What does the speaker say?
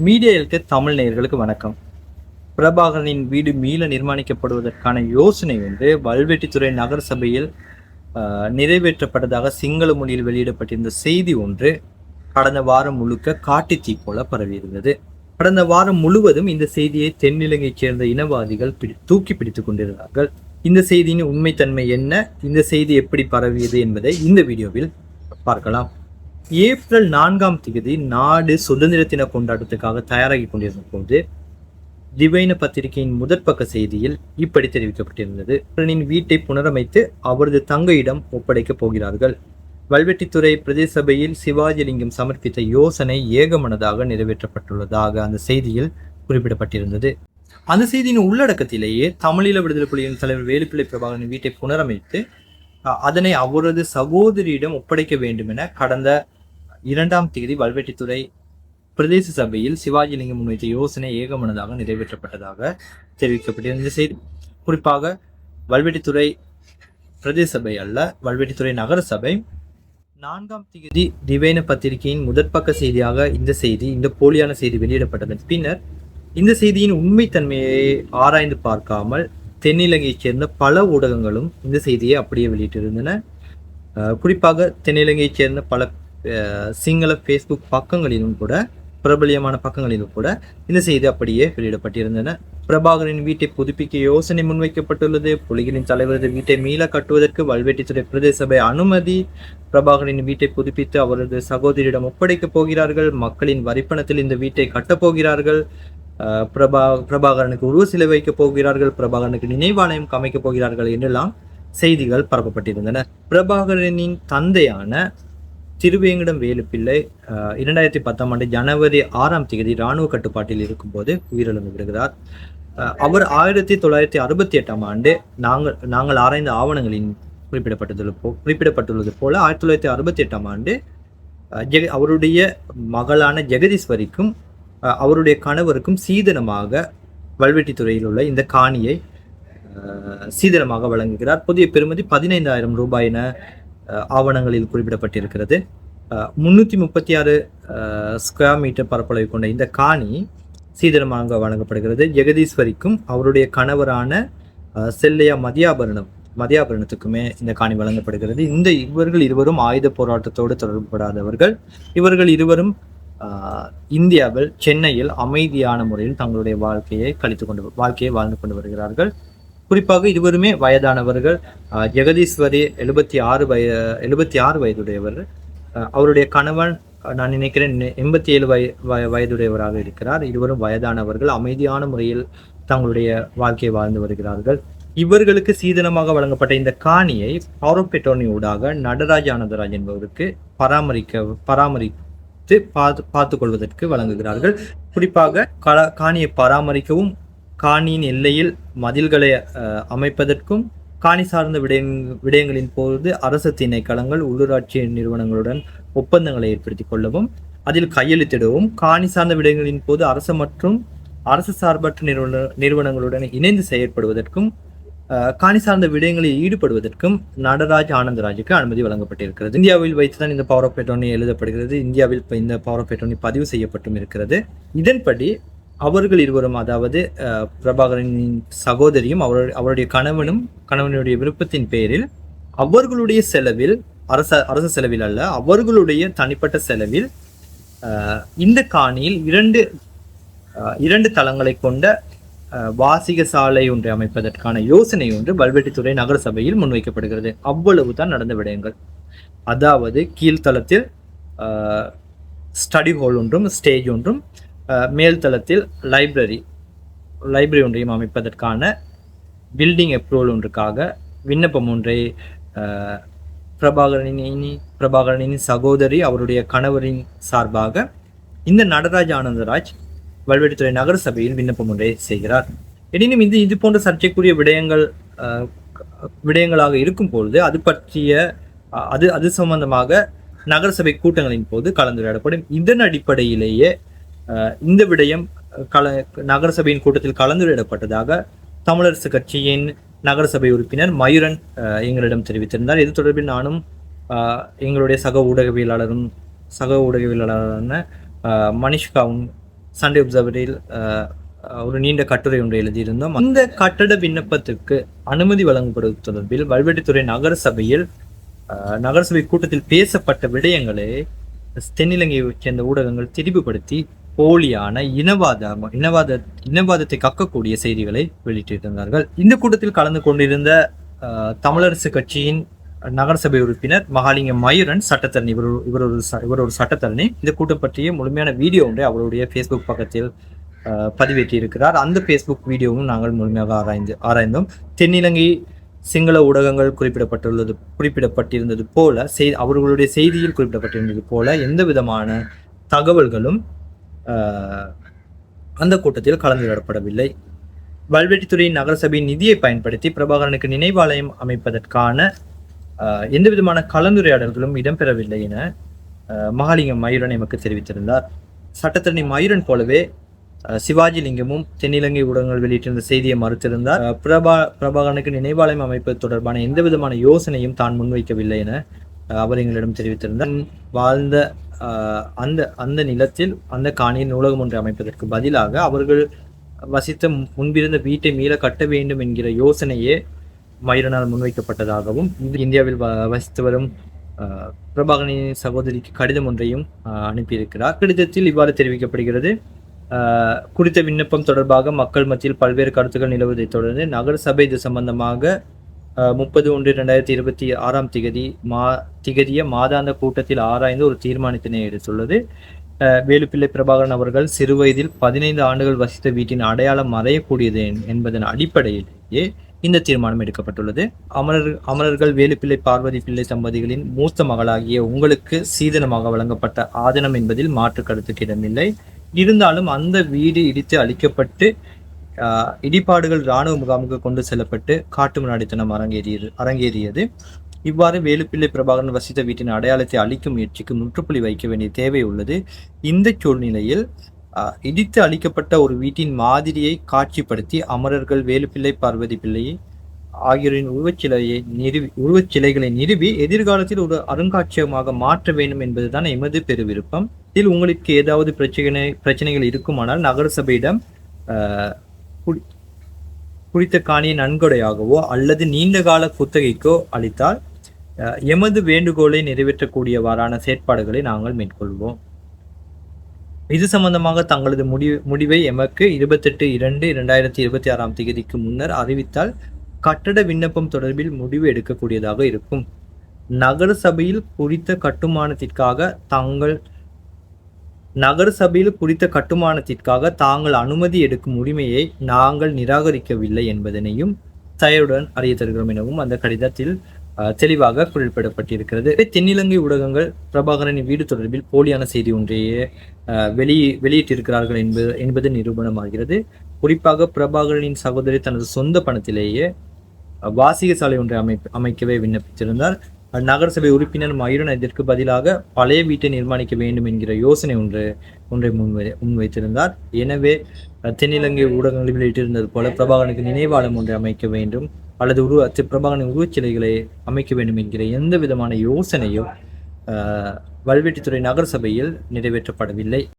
Media எழுத்து தமிழ் நேயர்களுக்கு வணக்கம். பிரபாகரனின் வீடு மீள நிர்மாணிக்கப்படுவதற்கான யோசனை வல்வெட்டித்துறை நகர சபையில் நிறைவேற்றப்பட்டதாக சிங்கள மொழியில் வெளியிடப்பட்டிருந்த செய்தி ஒன்று கடந்த வாரம் முழுக்க காட்டுத்தீ போல பரவியிருந்தது. கடந்த வாரம் முழுவதும் இந்த செய்தியை தென்னிலங்கையைச் சேர்ந்த இனவாதிகள் தூக்கி பிடித்துக் கொண்டிருந்தார்கள். இந்த செய்தியின் உண்மைத்தன்மை என்ன, இந்த செய்தி எப்படி பரவியது என்பதை இந்த வீடியோவில் பார்க்கலாம். ஏப்ரல் 4ஆம் தேதி நாடு சுதந்திர தின கொண்டாட்டத்துக்காக தயாராகி கொண்டிருந்த போது திவைன பத்திரிகையின் முதற்பக்க செய்தியில் இப்படி தெரிவிக்கப்பட்டிருந்தது. வீட்டை புனரமைத்து அவரது தங்கையிடம் ஒப்படைக்கப் போகிறார்கள். வல்வெட்டித்துறை பிரதேச சபையில் சிவாஜிலிங்கம் சமர்ப்பித்த யோசனை ஏகமனதாக நிறைவேற்றப்பட்டுள்ளதாக அந்த செய்தியில் குறிப்பிடப்பட்டிருந்தது. அந்த செய்தியின் உள்ளடக்கத்திலேயே தமிழீழ விடுதலை புலிகளின் தலைவர் வேலுப்பிள்ளை பிரபாகரனின் வீட்டை புனரமைத்து அதனை அவரது சகோதரியிடம் ஒப்படைக்க வேண்டும் என கடந்த 2ஆம் தேதி வல்வெட்டித்துறை பிரதேச சபையில் சிவாஜிலிங்கம் முன்வைத்த யோசனை ஏகமனதாக நிறைவேற்றப்பட்டதாக தெரிவிக்கப்பட்டிருந்த இந்த செய்தி குறிப்பாக வல்வெட்டித்துறை பிரதேச சபை அல்ல, வல்வெட்டித்துறை நகர சபை 4ஆம் தேதி திவைன பத்திரிகையின் முதற்பக்க செய்தியாக இந்த போலியான செய்தி வெளியிடப்பட்டதன் பின்னர் இந்த செய்தியின் உண்மைத்தன்மையை ஆராய்ந்து பார்க்காமல் தென்னிலங்கையைச் சேர்ந்த பல ஊடகங்களும் இந்த செய்தியை அப்படியே வெளியிட்டிருந்தன. குறிப்பாக தென்னிலங்கையைச் சேர்ந்த பல சிங்கள ஃபேஸ்புக் பக்கங்களிலும் கூட, பிரபலியமான பக்கங்களிலும் கூட இந்த செய்தி அப்படியே வெளியிடப்பட்டிருந்தன. பிரபாகரின் வீட்டை புதுப்பிக்க யோசனை முன்வைக்கப்பட்டுள்ளது. புலிகளின் தலைவரது வீட்டை மீள கட்டுவதற்கு வல்வெட்டித்துறை பிரதேச சபை அனுமதி. பிரபாகரின் வீட்டை புதுப்பித்து அவரது சகோதரியிடம் ஒப்படைக்கப் போகிறார்கள். மக்களின் வரிப்பணத்தில் இந்த வீட்டை கட்டப்போகிறார்கள். பிரபாகரனுக்கு உருவ சிலை வைக்கப் போகிறார்கள். பிரபாகரனுக்கு நினைவாலயம் அமைக்கப் போகிறார்கள் என்றெல்லாம் செய்திகள் பரப்பப்பட்டிருந்தன. பிரபாகரனின் தந்தையான திருவேங்கடம் வேலுப்பிள்ளை 2010ஆம் ஆண்டு ஜனவரி 6ஆம் தேதி இராணுவ கட்டுப்பாட்டில் இருக்கும்போது உயிரிழந்து விடுகிறார். அவர் 1968ஆம் ஆண்டு நாங்கள் ஆராய்ந்த ஆவணங்களின் குறிப்பிடப்பட்டுள்ளது போல 1968ஆம் ஆண்டு அவருடைய மகளான ஜெகதீஸ்வரிக்கும் அவருடைய கணவருக்கும் சீதனமாக வல்வெட்டித்துறையில் உள்ள இந்த காணியை சீதனமாக வழங்குகிறார். புதிய பெறுமதி 15,000 ரூபாய் என ஆவணங்களில் குறிப்பிடப்பட்டிருக்கிறது. 336 ஸ்கொயர் மீட்டர் பரப்பளவை கொண்ட இந்த காணி சீதனமாக வழங்கப்படுகிறது. ஜெகதீஸ்வரிக்கும் அவருடைய கணவரான செல்லையா மதியாபரணத்துக்குமே இந்த காணி வழங்கப்படுகிறது. இவர்கள் இருவரும் ஆயுத போராட்டத்தோடு தொடர்புபடாதவர்கள். இவர்கள் இருவரும் இந்தியாவில் சென்னையில் அமைதியான முறையில் தங்களுடைய வாழ்க்கையை வாழ்ந்து கொண்டு வருகிறார்கள். குறிப்பாக இருவருமே வயதானவர்கள். ஜெகதீஸ்வரி 76 வயதுடையவர். அவருடைய கணவன் நான் நினைக்கிறேன் 87 வயதுடையவராக இருக்கிறார். இருவரும் வயதானவர்கள், அமைதியான முறையில் தங்களுடைய வாழ்க்கையை வாழ்ந்து வருகிறார்கள். இவர்களுக்கு சீதனமாக வழங்கப்பட்ட இந்த காணியை பவர் பெட்டோனி ஊடாக நடராஜ் ஆனந்தராஜ் என்பவருக்கு பராமரித்து பார்த்துக் கொள்வதற்கு வழங்குகிறார்கள். குறிப்பாக காணியை பராமரிக்கவும், காணியின் எல்லையில் மதில்களை அமைப்பதற்கும், காணி சார்ந்த விடயங்களின் போது அரசு திணைக்களங்கள் உள்ளூராட்சி நிறுவனங்களுடன் ஒப்பந்தங்களை ஏற்படுத்திக் கொள்ளவும், அதில் கையெழுத்திடவும், காணி சார்ந்த விடயங்களின் போது அரசு மற்றும் அரசு சார்பற்ற நிறுவனங்களுடன் இணைந்து செயற்படுவதற்கும், காணி சார்ந்த விடயங்களில் ஈடுபடுவதற்கும் நடராஜ் ஆனந்தராஜுக்கு அனுமதி வழங்கப்பட்டிருக்கிறது. இந்தியாவில் வைத்துதான் இந்த பவர் ஆஃப் அட்டர்னி எழுதப்படுகிறது. இந்தியாவில் இந்த பவர் ஆஃப் அட்டர்னி பதிவு செய்யப்பட்டும் இருக்கிறது. இதன்படி அவர்கள் இருவரும், அதாவது பிரபாகரனின் சகோதரியும் அவருடைய கணவனுடைய விருப்பத்தின் பேரில் அவர்களுடைய செலவில், அரசு செலவில் அல்ல, அவர்களுடைய தனிப்பட்ட செலவில் இந்த காணியில் இரண்டு தளங்களை கொண்ட வாசிக சாலை ஒன்றை அமைப்பதற்கான யோசனை ஒன்று வல்வெட்டித்துறை நகர சபையில் முன்வைக்கப்படுகிறது. அவ்வளவுதான் நடந்த விடயங்கள். அதாவது கீழ்த்தளத்தில் ஸ்டடி ஹால் ஒன்றும் ஸ்டேஜ் ஒன்றும், மேல்தளத்தில் லைப்ரரி ஒன்றையும் அமைப்பதற்கான பில்டிங் அப்ரூவல் ஒன்றுக்காக விண்ணப்பம் ஒன்றை பிரபாகரனின் சகோதரி அவருடைய கணவரின் சார்பாக இந்த நடராஜ் ஆனந்தராஜ் வல்வெட்டித்துறை நகர சபையில் விண்ணப்பம் ஒன்றை செய்கிறார். எனினும் இது போன்ற சர்ச்சைக்குரிய விடயங்களாக இருக்கும் பொழுது அது சம்பந்தமாக நகரசபை கூட்டங்களின் போது கலந்துரையாடப்படும். இதன் அடிப்படையிலேயே இந்த விடயம் நகரசபையின் கூட்டத்தில் கலந்துரையாடப்பட்டதாக தமிழரசு கட்சியின் நகரசபை உறுப்பினர் மயூரன் எங்களிடம் தெரிவித்திருந்தார். இது தொடர்பில் நானும் எங்களுடைய சக ஊடகவியலாளரான மனிஷ்காவும் சண்டே ஒப்சர்வரில் ஒரு நீண்ட கட்டுரை ஒன்றை எழுதியிருந்தோம். அந்த கட்டட விண்ணப்பத்திற்கு அனுமதி வழங்கப்படுவது தொடர்பில் வல்வெட்டித்துறை நகரசபை கூட்டத்தில் பேசப்பட்ட விடயங்களை தென்னிலங்கையை சேர்ந்த ஊடகங்கள் திரிவுபடுத்தி போலியான இனவாதத்தை கக்கக்கூடிய செய்திகளை வெளியிட்டிருந்தார்கள். இந்த கூட்டத்தில் கலந்து கொண்டிருந்த தமிழரசு கட்சியின் நகரசபை உறுப்பினர் மகாலிங்கம் மயூரன் சட்டத்தரணி. இவர் ஒரு சட்டத்தரணி. இந்த கூட்டம் பற்றிய முழுமையான வீடியோ ஒன்றை அவருடைய ஃபேஸ்புக் பக்கத்தில் பதிவேற்றி இருக்கிறார். அந்த ஃபேஸ்புக் வீடியோவும் நாங்கள் முழுமையாக ஆராய்ந்தோம். தென்னிலங்கை சிங்கள ஊடகங்கள் குறிப்பிடப்பட்டிருந்தது போல அவர்களுடைய செய்தியில் குறிப்பிடப்பட்டிருந்தது போல எந்த விதமான தகவல்களும் அந்த கூட்டத்தில் கலந்துரையாடப்படவில்லை. வல்வெட்டித்துறை நகரசபையின் நிதியை பயன்படுத்தி பிரபாகரனுக்கு நினைவாலயம் அமைப்பதற்கான எந்த விதமான கலந்துரையாடல்களும் இடம்பெறவில்லை என மகாலிங்கம் மயூரன் எமக்கு தெரிவித்திருந்தார். சட்டத்தரணி மயூரன் போலவே சிவாஜி லிங்கமும் தென்னிலங்கை ஊடகங்கள் வெளியிட்டிருந்த செய்தியை மறுத்திருந்தார். பிரபாகரனுக்கு நினைவாலயம் அமைப்பது தொடர்பான எந்த விதமான யோசனையும் தான் முன்வைக்கவில்லை என அவர் எங்களிடம் தெரிவித்திருந்தார். வாழ்ந்த அந்த நிலத்தில் அந்த காணியில் நூலகம் ஒன்றை அமைப்பதற்கு பதிலாக அவர்கள் வசித்த முன்பிருந்த வீட்டை மீள கட்ட வேண்டும் என்கிற யோசனையே மயூரனால் முன்வைக்கப்பட்டதாகவும் இந்தியாவில் வசித்து வரும் பிரபாகரனின் சகோதரிக்கு கடிதம் ஒன்றையும் அனுப்பியிருக்கிறார். கடிதத்தில் இவ்வாறு தெரிவிக்கப்படுகிறது. குறித்த விண்ணப்பம் தொடர்பாக மக்கள் மத்தியில் பல்வேறு கருத்துக்கள் நிலவுவதை தொடர்ந்து நகரசபை இது சம்பந்தமாக 30/1/2026 திகதிய மாதாந்த கூட்டத்தில் ஆராய்ந்து ஒரு தீர்மானத்தினை எடுத்துள்ளது. வேலுப்பிள்ளை பிரபாகரன் அவர்கள் சிறுவயதில் 15 ஆண்டுகள் வசித்த வீட்டின் அடையாளம் மறையக்கூடியது என்பதன் அடிப்படையிலேயே இந்த தீர்மானம் எடுக்கப்பட்டுள்ளது. அமரர்கள் வேலுப்பிள்ளை பார்வதி பிள்ளை தம்பதிகளின் மூத்த மகளாகிய உங்களுக்கு சீதனமாக வழங்கப்பட்ட ஆதனம் என்பதில் மாற்று கருத்துக்கு இடமில்லை. இருந்தாலும் அந்த வீடு இடித்து அழிக்கப்பட்டு இடிபாடுகள் இராணுவ முகாமுக்கு கொண்டு செல்லப்பட்டு காட்டு முன்னாடித்தனம் அரங்கேறியது. இவ்வாறு வேலுப்பிள்ளை பிரபாகரன் வசித்த வீட்டின் அடையாளத்தை அழிக்கும் முயற்சிக்கு முற்றுப்புள்ளி வைக்க வேண்டிய தேவை உள்ளது. இந்த சூழ்நிலையில் இடித்து அழிக்கப்பட்ட ஒரு வீட்டின் மாதிரியை காட்சிப்படுத்தி அமரர்கள் வேலுப்பிள்ளை பார்வதி பிள்ளை ஆகியோரின் உருவச்சிலைகளை நிறுவி எதிர்காலத்தில் ஒரு அருங்காட்சியகமாக மாற்ற வேண்டும் என்பதுதான் எமது பெரு விருப்பம். இதில் உங்களுக்கு ஏதாவது பிரச்சனைகள் இருக்குமானால் நகரசபையிடம் குறித்த காணியை நன்கொடையாகவோ அல்லது நீண்டகால குத்தகைக்கோ அளித்தால் எமது வேண்டுகோளை நிறைவேற்றக்கூடியவாறான செயற்பாடுகளை நாங்கள் மேற்கொள்வோம். இது சம்பந்தமாக தங்களது முடிவை எமக்கு 28/2/2026 தேதிக்கு முன்னர் அறிவித்தால் கட்டட விண்ணப்பம் தொடர்பில் முடிவு எடுக்கக்கூடியதாக இருக்கும். நகரசபையில் குறித்த கட்டுமானத்திற்காக தாங்கள் அனுமதி எடுக்கும் உரிமையை நாங்கள் நிராகரிக்கவில்லை என்பதனையும் தயவுடன் அறிய தருகிறோம் எனவும் அந்த கடிதத்தில் தெளிவாக குறிப்பிடப்பட்டிருக்கிறது. தென்னிலங்கை ஊடகங்கள் பிரபாகரனின் வீடு தொடர்பில் போலியான செய்தி ஒன்றையே வெளியிட்டிருக்கிறார்கள் என்பது நிரூபணமாகிறது. குறிப்பாக பிரபாகரனின் சகோதரி தனது சொந்த பணத்திலேயே வாசிக சாலை ஒன்றை அமைக்கவே விண்ணப்பித்திருந்தார். நகரசபை உறுப்பினர் மயூரன் இதற்கு பதிலாக பழைய வீட்டை நிர்மாணிக்க வேண்டும் என்கிற யோசனை ஒன்றை முன்வைத்திருந்தார். எனவே தென்னிலங்கை ஊடகங்களில் வெளியிட்டிருந்தது போல பிரபாகரனுக்கு நினைவாலயம் ஒன்றை அமைக்க வேண்டும் அல்லது பிரபாகரனின் உருவச்சிலைகளை அமைக்க வேண்டும் என்கிற எந்த விதமான யோசனையும் வல்வெட்டித்துறை நகரசபையில் நிறைவேற்றப்படவில்லை.